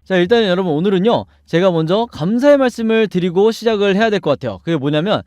자, 일단은 여러분 오늘은요, 제가 먼저 감사의 말씀을 드리고 시작을 해야 될 것 같아요. 그게 뭐냐면,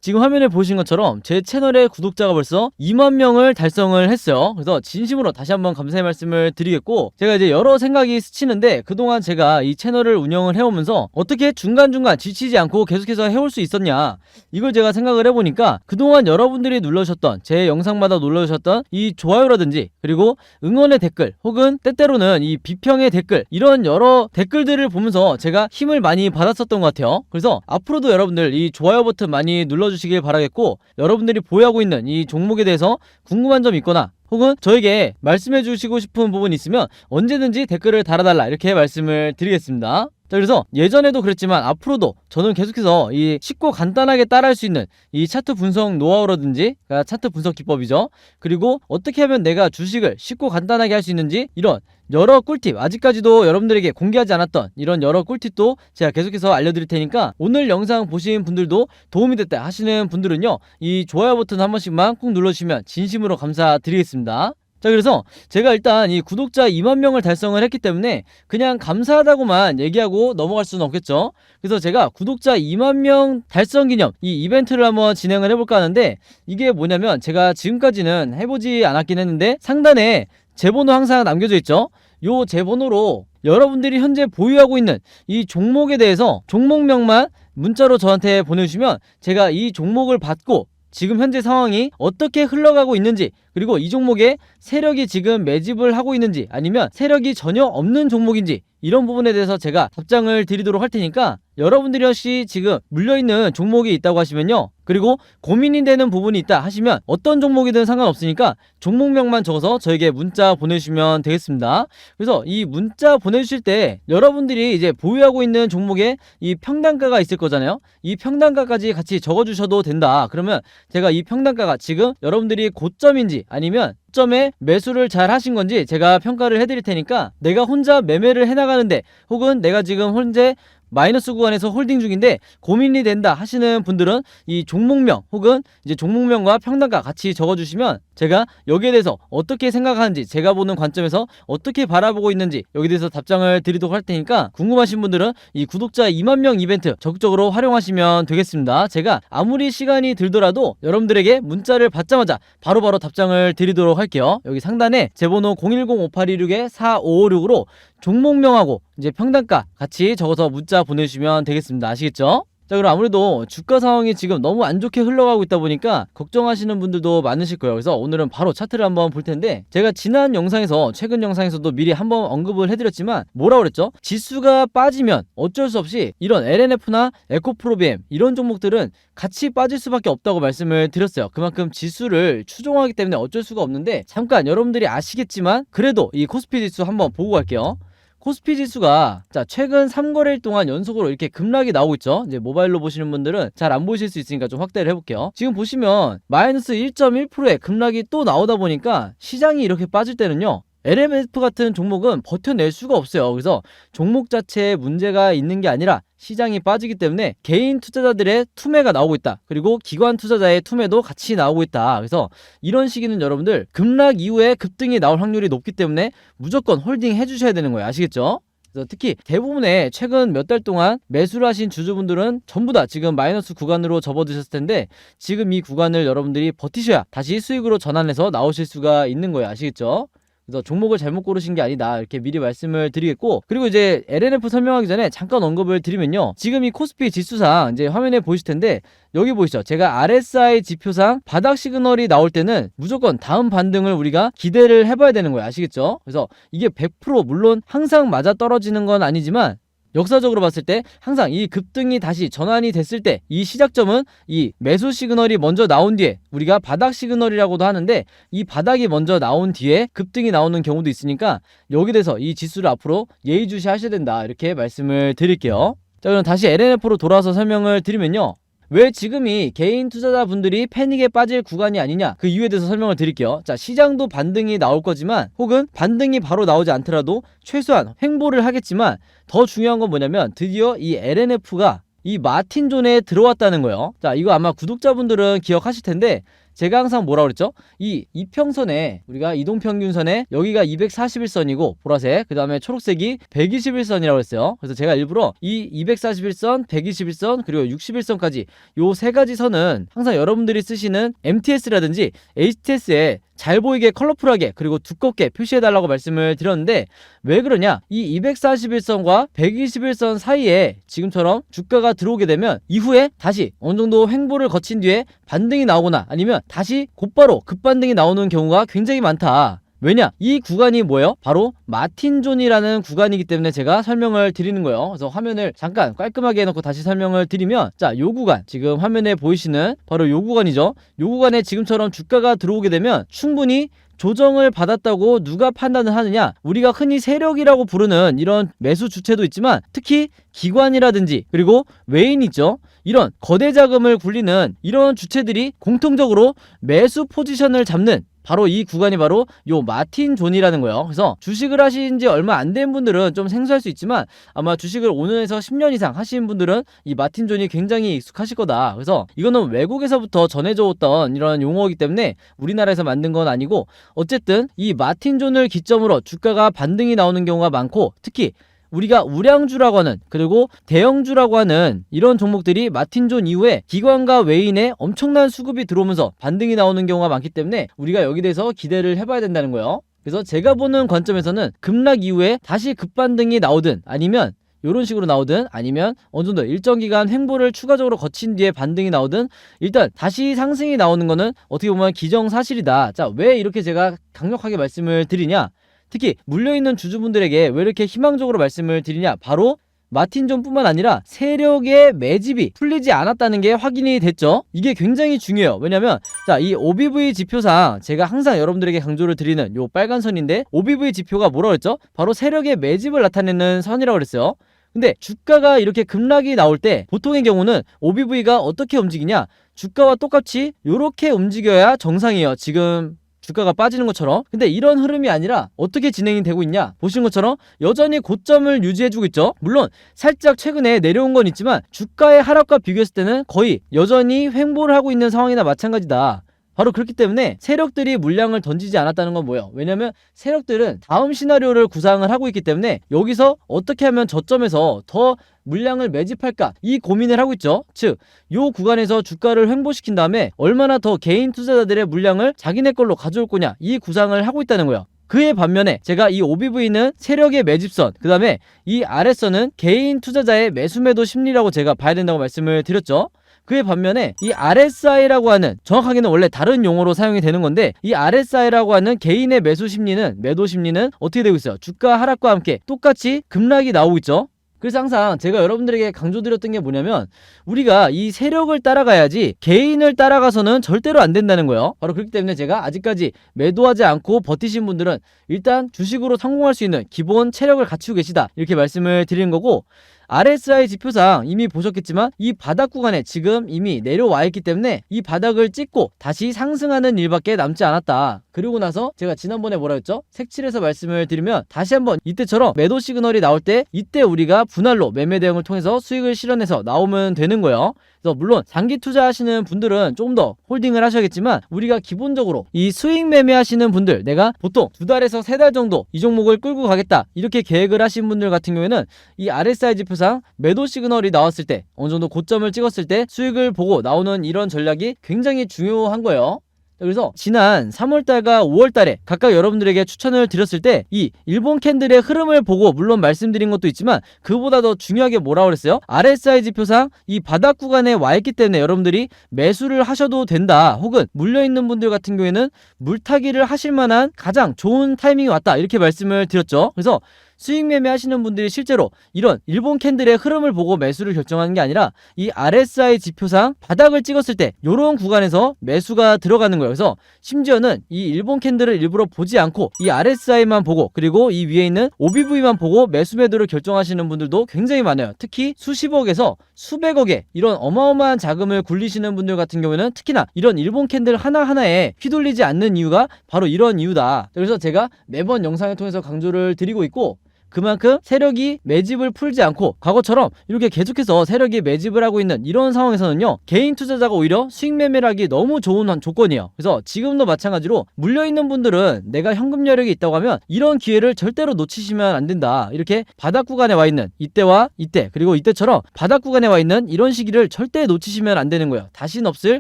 지금 화면에 보신 것처럼 제 채널의 구독자가 벌써 2만 명을 달성을 했어요. 그래서 진심으로 다시 한번 감사의 말씀을 드리겠고, 제가 이제 여러 생각이 스치는데, 그동안 제가 이 채널을 운영을 해오면서 어떻게 중간중간 지치지 않고 계속해서 해올 수 있었냐, 이걸 제가 생각을 해보니까, 그동안 여러분들이 눌러주셨던, 제 영상마다 눌러주셨던 이 좋아요라든지, 그리고 응원의 댓글, 혹은 때때로는 이 비평의 댓글, 이런 여러 댓글들을 보면서 제가 힘을 많이 받았었던 것 같아요. 그래서 앞으로도 여러분들 이 좋아요 버튼 많이 눌러주시길 바라겠고, 여러분들이 보유하고 있는 이 종목에 대해서 궁금한 점 있거나, 혹은 저에게 말씀해 주시고 싶은 부분 있으면 언제든지 댓글을 달아달라, 이렇게 말씀을 드리겠습니다. 자, 그래서 예전에도 그랬지만 앞으로도 저는 계속해서 이 쉽고 간단하게 따라할 수 있는 이 차트 분석 노하우라든지, 그러니까 차트 분석 기법이죠. 그리고 어떻게 하면 내가 주식을 쉽고 간단하게 할 수 있는지, 이런 여러 꿀팁, 아직까지도 여러분들에게 공개하지 않았던 이런 여러 꿀팁도 제가 계속해서 알려드릴 테니까, 오늘 영상 보신 분들도 도움이 됐다 하시는 분들은요, 이 좋아요 버튼 한 번씩만 꼭 눌러주시면 진심으로 감사드리겠습니다. 자, 그래서 제가 일단 이 구독자 2만 명을 달성을 했기 때문에 그냥 감사하다고만 얘기하고 넘어갈 수는 없겠죠. 그래서 제가 구독자 2만 명 달성 기념 이 이벤트를 한번 진행을 해볼까 하는데, 이게 뭐냐면, 제가 지금까지는 해보지 않았긴 했는데 상단에 제 번호 항상 남겨져 있죠. 요 제 번호로 여러분들이 현재 보유하고 있는 이 종목에 대해서 종목명만 문자로 저한테 보내주시면, 제가 이 종목을 받고 지금 현재 상황이 어떻게 흘러가고 있는지, 그리고 이 종목에 세력이 지금 매집을 하고 있는지, 아니면 세력이 전혀 없는 종목인지, 이런 부분에 대해서 제가 답장을 드리도록 할 테니까, 여러분들이 혹시 지금 물려있는 종목이 있다고 하시면요, 그리고 고민이 되는 부분이 있다 하시면 어떤 종목이든 상관없으니까 종목명만 적어서 저에게 문자 보내주시면 되겠습니다. 그래서 이 문자 보내주실 때 여러분들이 이제 보유하고 있는 종목에 이 평단가가 있을 거잖아요. 이 평단가까지 같이 적어주셔도 된다. 그러면 제가 이 평단가가 지금 여러분들이 고점인지, 아니면 점에 매수를 잘 하신 건지 제가 평가를 해드릴 테니까, 내가 혼자 매매를 해나가는데, 혹은 내가 지금 현재 마이너스 구간에서 홀딩 중인데 고민이 된다 하시는 분들은 이 종목명, 혹은 이제 종목명과 평단가 같이 적어주시면 제가 여기에 대해서 어떻게 생각하는지, 제가 보는 관점에서 어떻게 바라보고 있는지 여기에 대해서 답장을 드리도록 할 테니까, 궁금하신 분들은 이 구독자 2만 명 이벤트 적극적으로 활용하시면 되겠습니다. 제가 아무리 시간이 들더라도 여러분들에게 문자를 받자마자 바로바로 답장을 드리도록 할게요. 여기 상단에 제 번호 010-5826-4556으로 종목명하고 이제 평단가 같이 적어서 문자 보내주시면 되겠습니다. 아시겠죠? 자, 그럼 아무래도 주가 상황이 지금 너무 안 좋게 흘러가고 있다 보니까 걱정하시는 분들도 많으실 거예요. 그래서 오늘은 바로 차트를 한번 볼 텐데, 제가 지난 영상에서, 최근 영상에서도 미리 한번 언급을 해드렸지만, 뭐라 그랬죠? 지수가 빠지면 어쩔 수 없이 이런 LNF나 에코프로비엠, 이런 종목들은 같이 빠질 수밖에 없다고 말씀을 드렸어요. 그만큼 지수를 추종하기 때문에 어쩔 수가 없는데, 잠깐 여러분들이 아시겠지만 그래도 이 코스피 지수 한번 보고 갈게요. 코스피 지수가 자 최근 3거래일 동안 연속으로 이렇게 급락이 나오고 있죠. 이제 모바일로 보시는 분들은 잘 안 보이실 수 있으니까 좀 확대를 해볼게요. 지금 보시면 마이너스 1.1%의 급락이 또 나오다 보니까, 시장이 이렇게 빠질 때는요, LMF 같은 종목은 버텨낼 수가 없어요. 그래서 종목 자체에 문제가 있는 게 아니라 시장이 빠지기 때문에 개인 투자자들의 투매가 나오고 있다. 그리고 기관 투자자의 투매도 같이 나오고 있다. 그래서 이런 시기는 여러분들 급락 이후에 급등이 나올 확률이 높기 때문에 무조건 홀딩 해주셔야 되는 거예요. 아시겠죠? 그래서 특히 대부분의 최근 몇 달 동안 매수를 하신 주주분들은 전부 다 지금 마이너스 구간으로 접어드셨을 텐데, 지금 이 구간을 여러분들이 버티셔야 다시 수익으로 전환해서 나오실 수가 있는 거예요. 아시겠죠? 그래서 종목을 잘못 고르신 게 아니다, 이렇게 미리 말씀을 드리겠고, 그리고 이제 LNF 설명하기 전에 잠깐 언급을 드리면요, 지금 이 코스피 지수상 이제 화면에 보이실 텐데, 여기 보이시죠? 제가 RSI 지표상 바닥 시그널이 나올 때는 무조건 다음 반등을 우리가 기대를 해봐야 되는 거예요. 아시겠죠? 그래서 이게 100% 물론 항상 맞아 떨어지는 건 아니지만, 역사적으로 봤을 때 항상 이 급등이 다시 전환이 됐을 때 이 시작점은 이 매수 시그널이 먼저 나온 뒤에, 우리가 바닥 시그널이라고도 하는데, 이 바닥이 먼저 나온 뒤에 급등이 나오는 경우도 있으니까, 여기 대해서 이 지수를 앞으로 예의주시 하셔야 된다, 이렇게 말씀을 드릴게요. 자, 그럼 다시 LNF로 돌아와서 설명을 드리면요, 왜 지금이 개인 투자자분들이 패닉에 빠질 구간이 아니냐, 그 이유에 대해서 설명을 드릴게요. 자, 시장도 반등이 나올 거지만, 혹은 반등이 바로 나오지 않더라도 최소한 횡보를 하겠지만, 더 중요한 건 뭐냐면 드디어 이 LNF가 이 마틴존에 들어왔다는 거예요. 자, 이거 아마 구독자분들은 기억하실 텐데, 제가 항상 뭐라 그랬죠? 이 이평선에 우리가 이동평균선에 여기가 241선이고 보라색, 그 다음에 초록색이 121선이라고 했어요. 그래서 제가 일부러 이 241선, 121선, 그리고 61선까지 요 세 가지 선은 항상 여러분들이 쓰시는 MTS라든지 HTS에 잘 보이게 컬러풀하게 그리고 두껍게 표시해달라고 말씀을 드렸는데, 왜 그러냐? 이 241선과 121선 사이에 지금처럼 주가가 들어오게 되면 이후에 다시 어느 정도 횡보를 거친 뒤에 반등이 나오거나 아니면 다시 곧바로 급반등이 나오는 경우가 굉장히 많다. 왜냐? 이 구간이 뭐예요? 바로 마틴존이라는 구간이기 때문에 제가 설명을 드리는 거예요. 그래서 화면을 잠깐 깔끔하게 해놓고 다시 설명을 드리면, 자, 요 구간, 지금 화면에 보이시는 바로 요 구간이죠. 요 구간에 지금처럼 주가가 들어오게 되면 충분히 조정을 받았다고 누가 판단을 하느냐? 우리가 흔히 세력이라고 부르는 이런 매수 주체도 있지만, 특히 기관이라든지 그리고 외인 있죠. 이런 거대 자금을 굴리는 이런 주체들이 공통적으로 매수 포지션을 잡는 바로 이 구간이 바로 요 마틴 존이라는 거예요. 그래서 주식을 하신 지 얼마 안 된 분들은 좀 생소할 수 있지만, 아마 주식을 5년에서 10년 이상 하시는 분들은 이 마틴 존이 굉장히 익숙하실 거다. 그래서 이거는 외국에서부터 전해져 왔던 이런 용어이기 때문에 우리나라에서 만든 건 아니고, 어쨌든 이 마틴 존을 기점으로 주가가 반등이 나오는 경우가 많고, 특히 우리가 우량주라고 하는, 그리고 대형주라고 하는 이런 종목들이 마틴존 이후에 기관과 외인의 엄청난 수급이 들어오면서 반등이 나오는 경우가 많기 때문에 우리가 여기 대해서 기대를 해봐야 된다는 거예요. 그래서 제가 보는 관점에서는 급락 이후에 다시 급반등이 나오든 아니면 이런 식으로 나오든 아니면 어느 정도 일정 기간 횡보를 추가적으로 거친 뒤에 반등이 나오든, 일단 다시 상승이 나오는 거는 어떻게 보면 기정사실이다. 자, 왜 이렇게 제가 강력하게 말씀을 드리냐? 특히 물려있는 주주분들에게 왜 이렇게 희망적으로 말씀을 드리냐? 바로 마틴존뿐만 아니라 세력의 매집이 풀리지 않았다는 게 확인이 됐죠. 이게 굉장히 중요해요. 왜냐면 자, 이 OBV 지표상 제가 항상 여러분들에게 강조를 드리는 요 빨간 선인데, OBV 지표가 뭐라고 했죠? 바로 세력의 매집을 나타내는 선이라고 그랬어요. 근데 주가가 이렇게 급락이 나올 때 보통의 경우는 OBV가 어떻게 움직이냐? 주가와 똑같이 이렇게 움직여야 정상이에요. 지금 주가가 빠지는 것처럼. 근데 이런 흐름이 아니라 어떻게 진행이 되고 있냐? 보시는 것처럼 여전히 고점을 유지해주고 있죠. 물론 살짝 최근에 내려온 건 있지만 주가의 하락과 비교했을 때는 거의 여전히 횡보를 하고 있는 상황이나 마찬가지다. 바로 그렇기 때문에 세력들이 물량을 던지지 않았다는 건 뭐예요? 왜냐면 세력들은 다음 시나리오를 구상을 하고 있기 때문에 여기서 어떻게 하면 저점에서 더 물량을 매집할까, 이 고민을 하고 있죠. 즉, 요 구간에서 주가를 횡보시킨 다음에 얼마나 더 개인 투자자들의 물량을 자기네 걸로 가져올 거냐, 이 구상을 하고 있다는 거예요. 그에 반면에 제가 이 OBV는 세력의 매집선, 그 다음에 이 아래선은 개인 투자자의 매수매도 심리라고 제가 봐야 된다고 말씀을 드렸죠. 그에 반면에 이 RSI라고 하는, 정확하게는 원래 다른 용어로 사용이 되는 건데, 이 RSI라고 하는 개인의 매수 심리는, 매도 심리는 어떻게 되고 있어요? 주가 하락과 함께 똑같이 급락이 나오고 있죠. 그래서 항상 제가 여러분들에게 강조드렸던 게 뭐냐면, 우리가 이 세력을 따라가야지 개인을 따라가서는 절대로 안 된다는 거예요. 바로 그렇기 때문에 제가 아직까지 매도하지 않고 버티신 분들은 일단 주식으로 성공할 수 있는 기본 체력을 갖추고 계시다, 이렇게 말씀을 드리는 거고, RSI 지표상 이미 보셨겠지만 이 바닥 구간에 지금 이미 내려와 있기 때문에 이 바닥을 찍고 다시 상승하는 일밖에 남지 않았다. 그리고 나서 제가 지난번에 뭐라 했죠? 색칠해서 말씀을 드리면, 다시 한번 이때처럼 매도 시그널이 나올 때 이때 우리가 분할로 매매 대응을 통해서 수익을 실현해서 나오면 되는 거예요. 그래서 물론 장기 투자하시는 분들은 조금 더 홀딩을 하셔야겠지만, 우리가 기본적으로 이 수익 매매 하시는 분들, 내가 보통 2달에서 3달 정도 이 종목을 끌고 가겠다, 이렇게 계획을 하신 분들 같은 경우에는 이 RSI 지표상 매도 시그널이 나왔을 때, 어느 정도 고점을 찍었을 때 수익을 보고 나오는 이런 전략이 굉장히 중요한 거예요. 그래서 지난 3월달과 5월달에 각각 여러분들에게 추천을 드렸을 때 이 일본 캔들의 흐름을 보고 물론 말씀드린 것도 있지만, 그보다 더 중요하게 뭐라고 그랬어요? RSI 지표상 이 바닥 구간에 와 있기 때문에 여러분들이 매수를 하셔도 된다, 혹은 물려있는 분들 같은 경우에는 물타기를 하실 만한 가장 좋은 타이밍이 왔다, 이렇게 말씀을 드렸죠. 그래서 수익 매매 하시는 분들이 실제로 이런 일본 캔들의 흐름을 보고 매수를 결정하는 게 아니라 이 RSI 지표상 바닥을 찍었을 때 이런 구간에서 매수가 들어가는 거예요. 그래서 심지어는 이 일본 캔들을 일부러 보지 않고 이 RSI만 보고, 그리고 이 위에 있는 OBV만 보고 매수 매도를 결정하시는 분들도 굉장히 많아요. 특히 수십억에서 수백억의 이런 어마어마한 자금을 굴리시는 분들 같은 경우에는 특히나 이런 일본 캔들 하나하나에 휘둘리지 않는 이유가 바로 이런 이유다. 그래서 제가 매번 영상을 통해서 강조를 드리고 있고, 그만큼 세력이 매집을 풀지 않고 과거처럼 이렇게 계속해서 세력이 매집을 하고 있는 이런 상황에서는요, 개인 투자자가 오히려 수익 매매를 하기 너무 좋은 조건이에요. 그래서 지금도 마찬가지로 물려있는 분들은 내가 현금 여력이 있다고 하면 이런 기회를 절대로 놓치시면 안 된다. 이렇게 바닥 구간에 와 있는 이때와 이때 그리고 이때처럼 바닥 구간에 와 있는 이런 시기를 절대 놓치시면 안 되는 거예요. 다시는 없을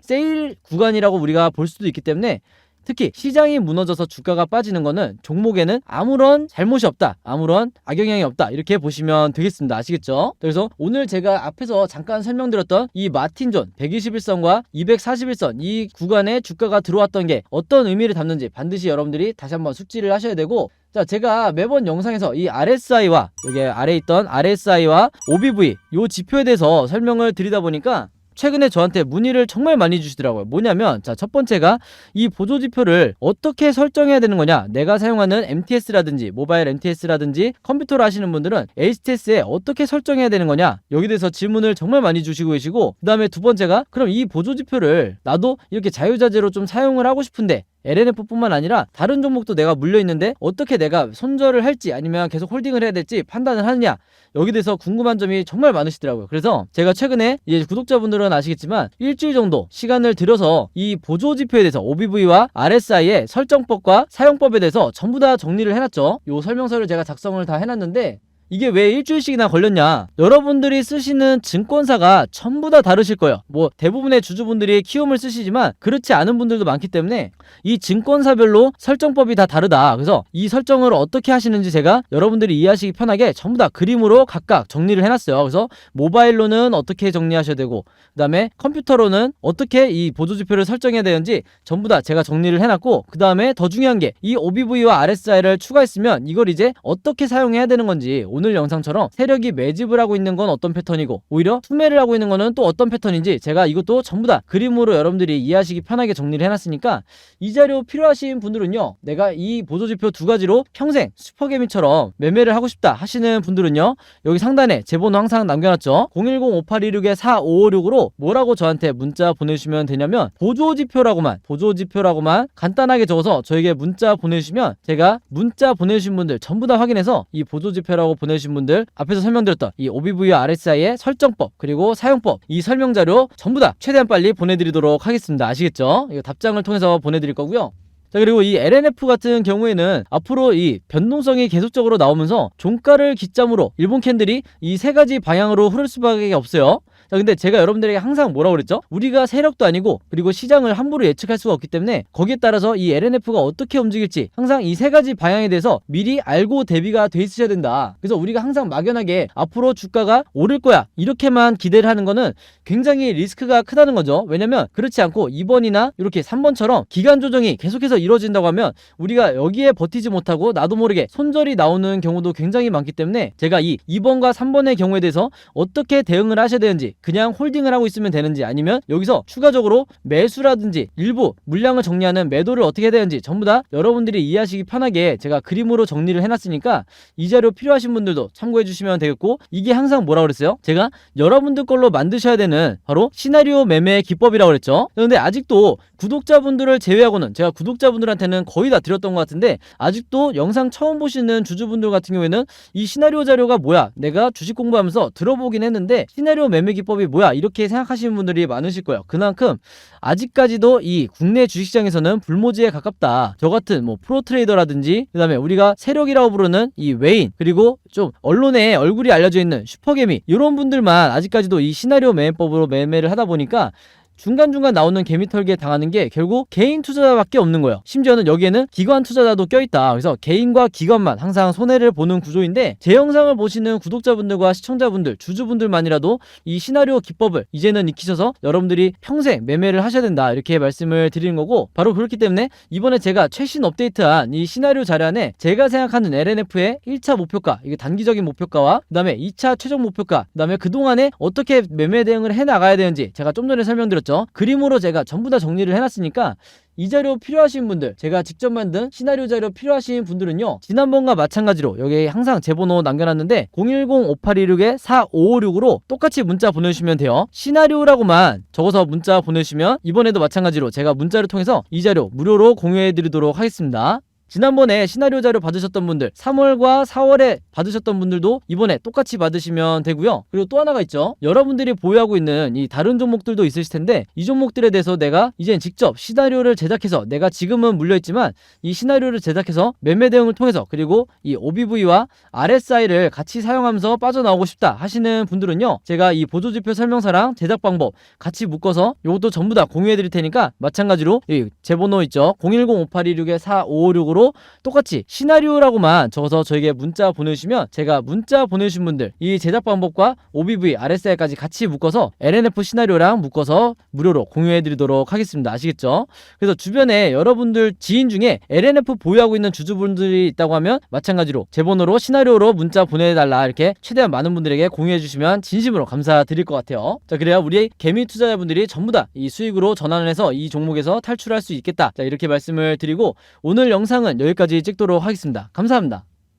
세일 구간이라고 우리가 볼 수도 있기 때문에 특히 시장이 무너져서 주가가 빠지는 거는 종목에는 아무런 잘못이 없다, 아무런 악영향이 없다, 이렇게 보시면 되겠습니다. 아시겠죠? 그래서 오늘 제가 앞에서 잠깐 설명드렸던 이 마틴존 121선과 241선 이 구간에 주가가 들어왔던 게 어떤 의미를 담는지 반드시 여러분들이 다시 한번 숙지를 하셔야 되고, 자, 제가 매번 영상에서 이 RSI와 여기 아래에 있던 RSI와 OBV 요 지표에 대해서 설명을 드리다 보니까 최근에 저한테 문의를 정말 많이 주시더라고요. 뭐냐면, 자, 첫 번째가 이 보조지표를 어떻게 설정해야 되는 거냐, 내가 사용하는 MTS라든지 모바일 MTS라든지 컴퓨터로 하시는 분들은 HTS에 어떻게 설정해야 되는 거냐, 여기 대해서 질문을 정말 많이 주시고 계시고, 그 다음에 두 번째가 그럼 이 보조지표를 나도 이렇게 자유자재로 좀 사용을 하고 싶은데 LNF뿐만 아니라 다른 종목도 내가 물려있는데 어떻게 내가 손절을 할지 아니면 계속 홀딩을 해야 될지 판단을 하느냐, 여기 대해서 궁금한 점이 정말 많으시더라고요. 그래서 제가 최근에 이제 구독자분들은 아시겠지만 일주일 정도 시간을 들여서 이 보조지표에 대해서 OBV와 RSI의 설정법과 사용법에 대해서 전부 다 정리를 해놨죠. 요 설명서를 제가 작성을 다 해놨는데 이게 왜 일주일씩이나 걸렸냐, 여러분들이 쓰시는 증권사가 전부 다 다르실 거예요. 뭐 대부분의 주주분들이 키움을 쓰시지만 그렇지 않은 분들도 많기 때문에 이 증권사별로 설정법이 다 다르다. 그래서 이 설정을 어떻게 하시는지 제가 여러분들이 이해하시기 편하게 전부 다 그림으로 각각 정리를 해놨어요. 그래서 모바일로는 어떻게 정리하셔야 되고, 그 다음에 컴퓨터로는 어떻게 이 보조지표를 설정해야 되는지 전부 다 제가 정리를 해놨고, 그 다음에 더 중요한 게 이 OBV와 RSI를 추가했으면 이걸 이제 어떻게 사용해야 되는 건지, 오늘 영상처럼 세력이 매집을 하고 있는 건 어떤 패턴이고 오히려 투매를 하고 있는 거는 또 어떤 패턴인지 제가 이것도 전부 다 그림으로 여러분들이 이해하시기 편하게 정리를 해놨으니까 이 자료 필요하신 분들은요, 내가 이 보조지표 두 가지로 평생 슈퍼개미처럼 매매를 하고 싶다 하시는 분들은요, 여기 상단에 제 번호 항상 남겨놨죠. 010-5826-4556으로 뭐라고 저한테 문자 보내주시면 되냐면 보조지표라고만 간단하게 적어서 저에게 문자 보내주시면 제가 문자 보내주신 분들 전부 다 확인해서 이 보조지표라고 보내주신 분들 앞에서 설명드렸던 이 OBV와 RSI의 설정법 그리고 사용법 이 설명자료 전부 다 최대한 빨리 보내드리도록 하겠습니다. 아시겠죠? 이거 답장을 통해서 보내드릴 거고요. 자, 그리고 이 LNF 같은 경우에는 앞으로 이 변동성이 계속적으로 나오면서 종가를 기점으로 일본 캔들이 이 세 가지 방향으로 흐를 수밖에 없어요. 자, 근데 제가 여러분들에게 항상 뭐라고 그랬죠? 우리가 세력도 아니고 그리고 시장을 함부로 예측할 수가 없기 때문에 거기에 따라서 이 LNF가 어떻게 움직일지 항상 이 세 가지 방향에 대해서 미리 알고 대비가 돼 있으셔야 된다. 그래서 우리가 항상 막연하게 앞으로 주가가 오를 거야 이렇게만 기대를 하는 거는 굉장히 리스크가 크다는 거죠. 왜냐면 그렇지 않고 2번이나 이렇게 3번처럼 기간 조정이 계속해서 이루어진다고 하면 우리가 여기에 버티지 못하고 나도 모르게 손절이 나오는 경우도 굉장히 많기 때문에 제가 이 2번과 3번의 경우에 대해서 어떻게 대응을 하셔야 되는지, 그냥 홀딩을 하고 있으면 되는지 아니면 여기서 추가적으로 매수라든지 일부 물량을 정리하는 매도를 어떻게 해야 되는지 전부 다 여러분들이 이해하시기 편하게 제가 그림으로 정리를 해놨으니까 이 자료 필요하신 분들도 참고해 주시면 되겠고, 이게 항상 뭐라고 그랬어요? 제가 여러분들 걸로 만드셔야 되는 바로 시나리오 매매 기법이라고 그랬죠. 그런데 아직도 구독자분들을 제외하고는 제가 구독자분들한테는 거의 다 드렸던 것 같은데 아직도 영상 처음 보시는 주주분들 같은 경우에는 이 시나리오 자료가 뭐야, 내가 주식 공부하면서 들어보긴 했는데 시나리오 매매 기법이 뭐야 이렇게 생각하시는 분들이 많으실 거예요. 그만큼 아직까지도 이 국내 주식시장에서는 불모지에 가깝다. 저 같은 뭐 프로트레이더라든지 그 다음에 우리가 세력이라고 부르는 이 외인 그리고 좀 언론에 얼굴이 알려져 있는 슈퍼개미 이런 분들만 아직까지도 이 시나리오 매매법으로 매매를 하다 보니까 중간중간 나오는 개미털기에 당하는 게 결국 개인 투자자밖에 없는 거예요. 심지어는 여기에는 기관 투자자도 껴있다. 그래서 개인과 기관만 항상 손해를 보는 구조인데 제 영상을 보시는 구독자분들과 시청자분들, 주주분들만이라도 이 시나리오 기법을 이제는 익히셔서 여러분들이 평생 매매를 하셔야 된다 이렇게 말씀을 드리는 거고, 바로 그렇기 때문에 이번에 제가 최신 업데이트한 이 시나리오 자료 안에 제가 생각하는 LNF의 1차 목표가, 이게 단기적인 목표가와 그 다음에 2차 최종 목표가, 그 다음에 그동안에 어떻게 매매 대응을 해나가야 되는지 제가 좀 전에 설명드렸죠. 그림으로 제가 전부 다 정리를 해놨으니까 이 자료 필요하신 분들, 제가 직접 만든 시나리오 자료 필요하신 분들은요, 지난번과 마찬가지로 여기 항상 제 번호 남겨놨는데 010-5826-4556으로 똑같이 문자 보내주시면 돼요. 시나리오라고만 적어서 문자 보내주시면 이번에도 마찬가지로 제가 문자를 통해서 이 자료 무료로 공유해드리도록 하겠습니다. 지난번에 시나리오 자료 받으셨던 분들 3월과 4월에 받으셨던 분들도 이번에 똑같이 받으시면 되고요. 그리고 또 하나가 있죠. 여러분들이 보유하고 있는 이 다른 종목들도 있으실 텐데 이 종목들에 대해서 내가 이제 직접 시나리오를 제작해서 내가 지금은 물려있지만 이 시나리오를 제작해서 매매 대응을 통해서 그리고 이 OBV와 RSI를 같이 사용하면서 빠져나오고 싶다 하시는 분들은요, 제가 이 보조지표 설명서랑 제작 방법 같이 묶어서 이것도 전부 다 공유해 드릴 테니까 마찬가지로 제 번호 있죠, 010-5826-4556으로 똑같이 시나리오라고만 적어서 저에게 문자 보내주시면 제가 문자 보내주신 분들 이 제작 방법과 OBV, RSI까지 같이 묶어서 LNF 시나리오랑 묶어서 무료로 공유해 드리도록 하겠습니다. 아시겠죠? 그래서 주변에 여러분들 지인 중에 LNF 보유하고 있는 주주분들이 있다고 하면 마찬가지로 제 번호로 시나리오로 문자 보내달라 이렇게 최대한 많은 분들에게 공유해 주시면 진심으로 감사드릴 것 같아요. 자, 그래야 우리 개미 투자자분들이 전부 다 이 수익으로 전환을 해서 이 종목에서 탈출할 수 있겠다. 자, 이렇게 말씀을 드리고 오늘 영상은 여기까지 찍도록 하겠습니다. 감사합니다.